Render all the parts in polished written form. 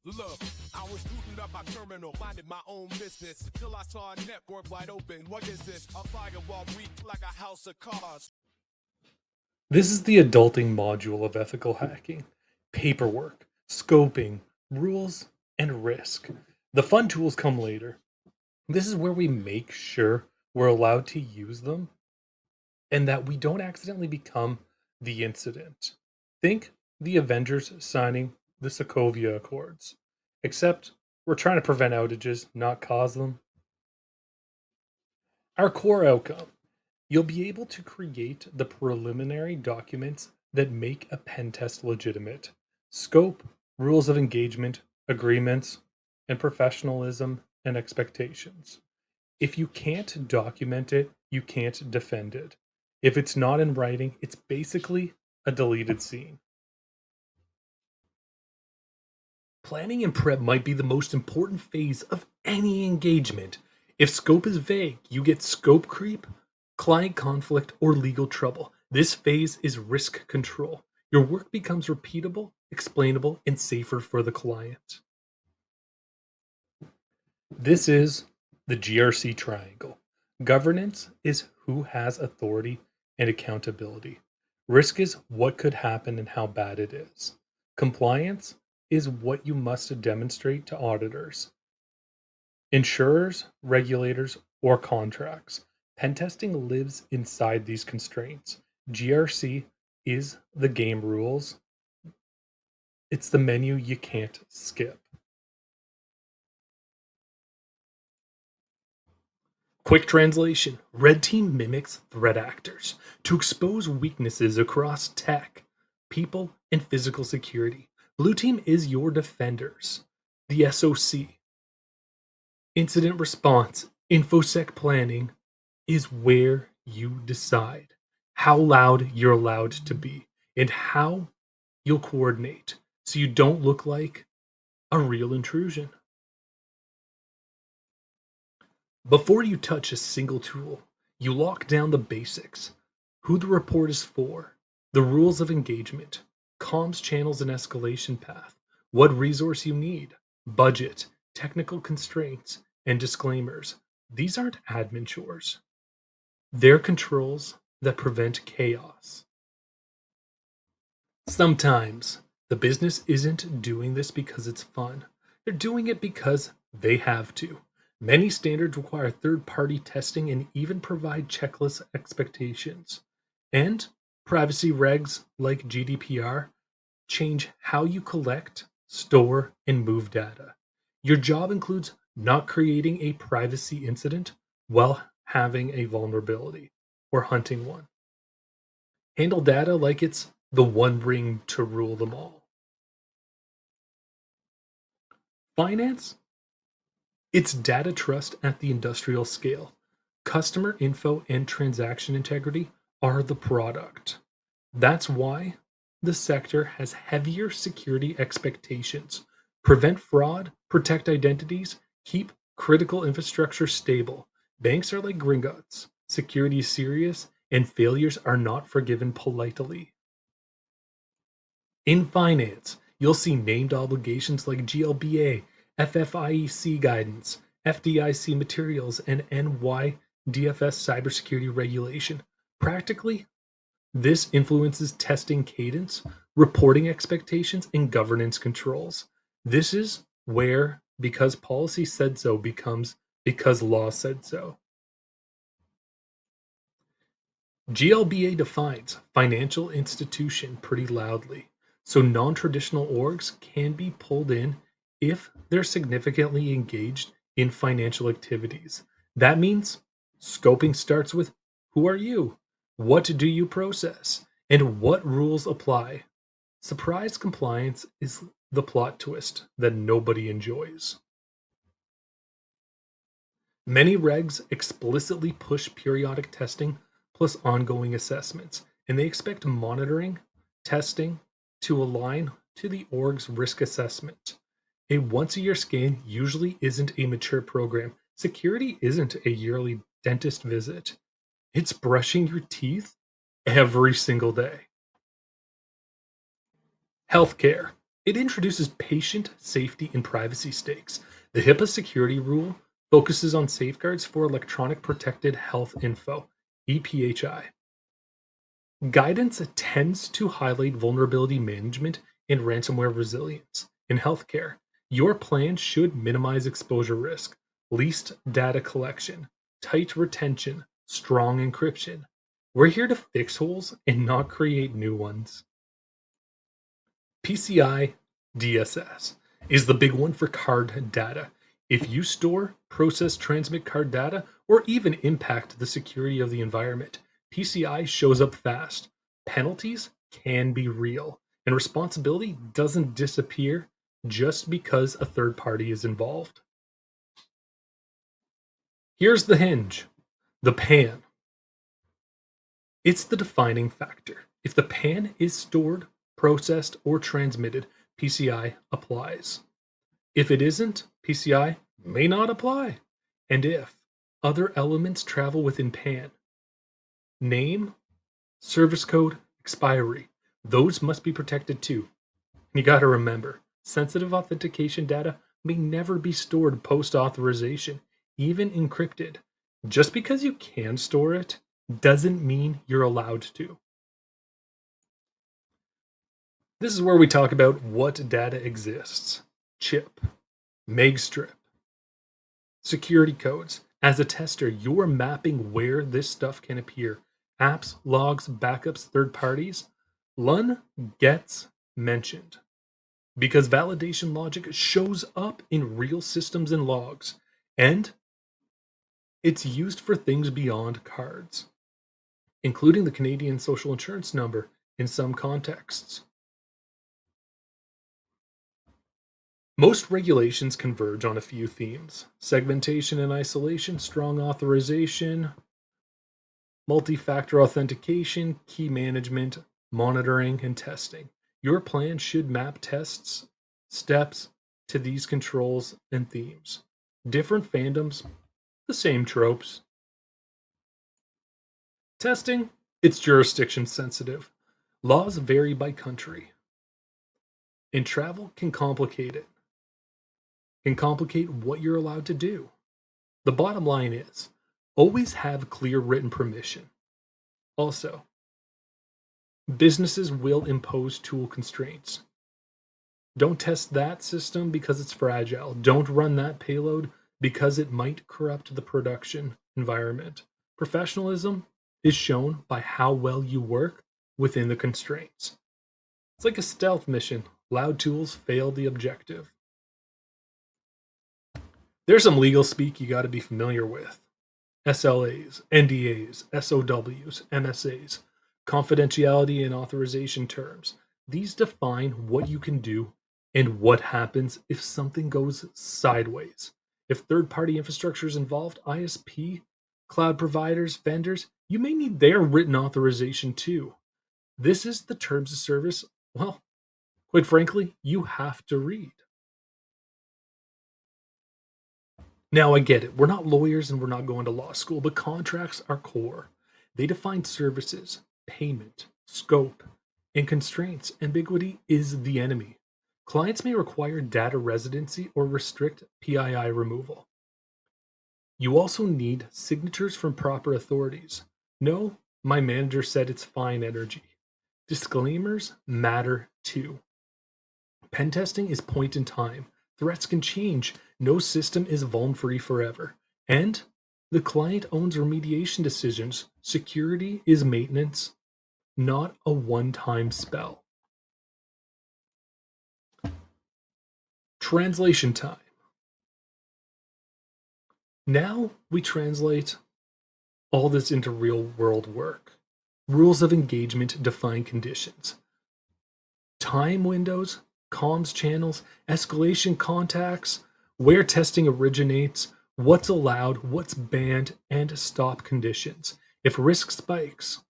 Look, I was booting up my terminal, minding my own business, till I saw a network wide open. What is this? A firewall weak like a house of cards. This is the adulting module of ethical hacking: paperwork, scoping, rules, and risk. The fun tools come later. This is where we make sure we're allowed to use them and that we don't accidentally become the incident. Think the Avengers signing the Sokovia Accords, except we're trying to prevent outages, not cause them. Our core outcome: you'll be able to create the preliminary documents that make a pen test legitimate: scope, rules of engagement, agreements, and professionalism and expectations. If you can't document it, you can't defend it. If it's not in writing, it's basically a deleted scene. Planning and prep might be the most important phase of any engagement. If scope is vague, you get scope creep, client conflict, or legal trouble. This phase is risk control. Your work becomes repeatable, explainable, and safer for the client. This is the GRC triangle. Governance is who has authority and accountability. Risk is what could happen and how bad it is. Compliance is what you must demonstrate to auditors, insurers, regulators, or contracts. Pen testing lives inside these constraints. GRC is the game rules. It's the menu you can't skip. Quick translation: Red Team mimics threat actors to expose weaknesses across tech, people, and physical security. Blue Team is your defenders, the SOC. Incident response, InfoSec planning is where you decide how loud you're allowed to be and how you'll coordinate so you don't look like a real intrusion. Before you touch a single tool, you lock down the basics: who the report is for, the rules of engagement, comms channels and escalation path, what resource you need, budget, technical constraints, and disclaimers. These aren't admin chores. They're controls that prevent chaos. Sometimes the business isn't doing this because it's fun. They're doing it because they have to. Many standards require third-party testing and even provide checklist expectations. And privacy regs like GDPR change how you collect, store, and move data. Your job includes not creating a privacy incident while having a vulnerability or hunting one. Handle data like it's the one ring to rule them all. Finance? It's data trust at the industrial scale. Customer info and transaction integrity are the product. That's why the sector has heavier security expectations. Prevent fraud, protect identities, keep critical infrastructure stable. Banks are like Gringotts. Security is serious, and failures are not forgiven politely. In finance, you'll see named obligations like GLBA, FFIEC guidance, FDIC materials, and NYDFS cybersecurity regulation. Practically, this influences testing cadence, reporting expectations, and governance controls. This is where because policy said so becomes because law said so. GLBA defines financial institution pretty loudly, so non-traditional orgs can be pulled in if they're significantly engaged in financial activities. That means scoping starts with: who are you? What do you process? And what rules apply? Surprise compliance is the plot twist that nobody enjoys. Many regs explicitly push periodic testing plus ongoing assessments, and they expect monitoring, testing to align to the org's risk assessment. A once a year scan usually isn't a mature program. Security isn't a yearly dentist visit. It's brushing your teeth every single day. Healthcare. It introduces patient safety and privacy stakes. The HIPAA security rule focuses on safeguards for electronic protected health info, EPHI. Guidance tends to highlight vulnerability management and ransomware resilience. In healthcare, your plan should minimize exposure risk, least data collection, tight retention, strong encryption. We're here to fix holes and not create new ones. PCI DSS is the big one for card data. If you store, process, transmit card data, or even impact the security of the environment, PCI shows up fast. Penalties can be real, and responsibility doesn't disappear just because a third party is involved. Here's the hinge, the PAN. It's the defining factor. If the PAN is stored, processed, or transmitted, PCI applies. If it isn't, PCI may not apply. And if other elements travel within PAN, name, service code, expiry, those must be protected too. You got to remember, sensitive authentication data may never be stored post authorization, even encrypted. Just because you can store it doesn't mean you're allowed to. This is where we talk about what data exists. Chip, Megstrip, security codes. As a tester, you're mapping where this stuff can appear. Apps, logs, backups, third parties. LUN gets mentioned because validation logic shows up in real systems and logs, and it's used for things beyond cards, including the Canadian social insurance number in some contexts. Most regulations converge on a few themes: segmentation and isolation, strong authorization, multi-factor authentication, key management, monitoring, and testing. Your plan should map tests, steps to these controls and themes. Different fandoms, the same tropes. Testing, it's jurisdiction sensitive. Laws vary by country. And travel can complicate it. Can complicate what you're allowed to do. The bottom line is, always have clear written permission. Also, businesses will impose tool constraints. Don't test that system because it's fragile. Don't run that payload because it might corrupt the production environment. Professionalism is shown by how well you work within the constraints. It's like a stealth mission. Loud tools fail the objective. There's some legal speak you got to be familiar with. SLAs, NDAs, SOWs, MSAs, confidentiality and authorization terms. These define what you can do and what happens if something goes sideways. If third-party infrastructure is involved, ISP, cloud providers, vendors, you may need their written authorization too. This is the terms of service, well, quite frankly, you have to read. Now, I get it. We're not lawyers and we're not going to law school, but contracts are core. They define services, payment, scope, and constraints. Ambiguity is the enemy. Clients may require data residency or restrict PII removal. You also need signatures from proper authorities. No, my manager said it's fine energy. Disclaimers matter too. Pen testing is point in time. Threats can change. No system is vuln-free forever. And the client owns remediation decisions. Security is maintenance, not a one-time spell. Translation time. Now we translate all this into real-world work. Rules of engagement define conditions. Time windows, comms channels, escalation contacts, where testing originates, what's allowed, what's banned, and stop conditions. If risk spikes,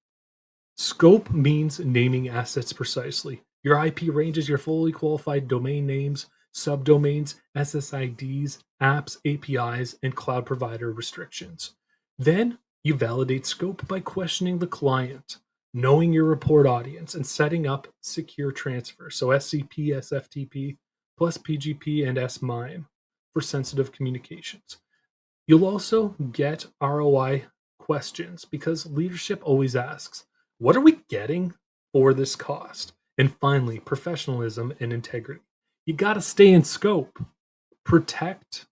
scope means naming assets precisely. Your IP ranges, your fully qualified domain names, subdomains, SSIDs, apps, APIs, and cloud provider restrictions. Then you validate scope by questioning the client. knowing your report audience, and setting up secure transfer, so SCP, SFTP, plus PGP and SMIME for sensitive communications. You'll also get ROI questions because leadership always asks, what are we getting for this cost? And finally, professionalism and integrity. You got to stay in scope, protect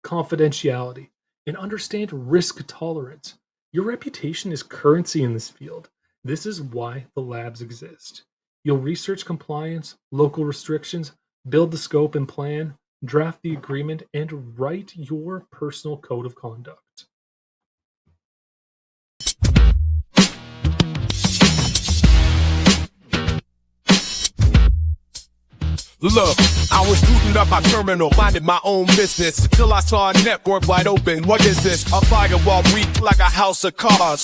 confidentiality, and understand risk tolerance. Your reputation is currency in this field. This is why the labs exist. You'll research compliance, local restrictions, build the scope and plan, draft the agreement, and write your personal code of conduct. Look, I was shooting up my terminal, minding my own business, till I saw a network wide open. What is this? A firewall weak like a house of cards.